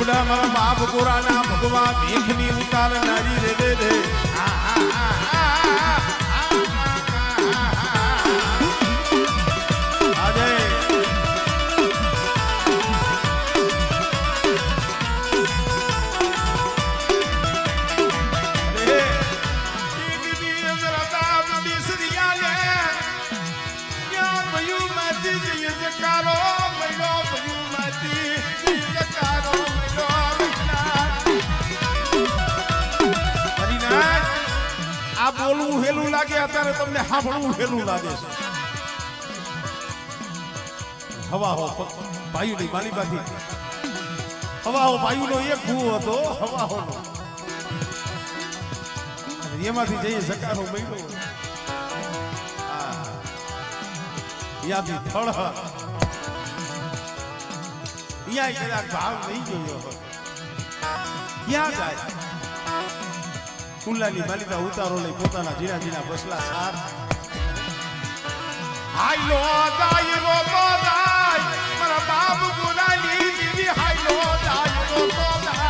બુડા મારા બાપ ગોરાના ભગવા ભીખની ઉતાર નારી રે રે રે બોલવું હેલું લાગે અત્યારે તમને સાંભળવું હેલું લાગે છે હવા હો ભાઈની માલિબાથી હવા હો ભાઈનો એક ભૂ હતો હવા હો એમાંથી જઈએ સકારો મહિનો યાદી થળ અહીંયા કદાચ ભાવ નહીં જોયો ક્યાં જાય કુલ્લાની માલિકા ઉતારો લઈ પોતાના જીરા જીરા બસલા સાર હાઈલો જાય રો તો જાય મારા બાપ ગુલાલી દીદી હાઈલો જાય રો તો જાય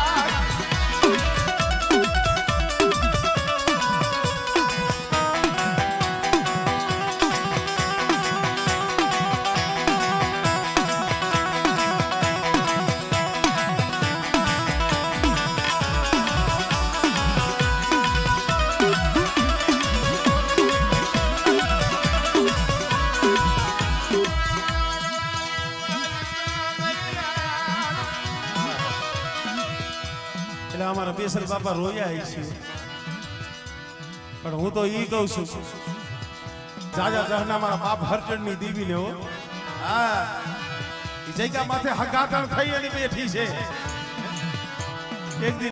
અમારા બેસર બાપા રોયા છે પણ હું તો ઈ કહું છું જાજા જહના મારા બાપ હરચંડ ની દીવી લેવો હા ઈ જગ્યા માથે હગાતણ થઈ અને બેઠી છે એક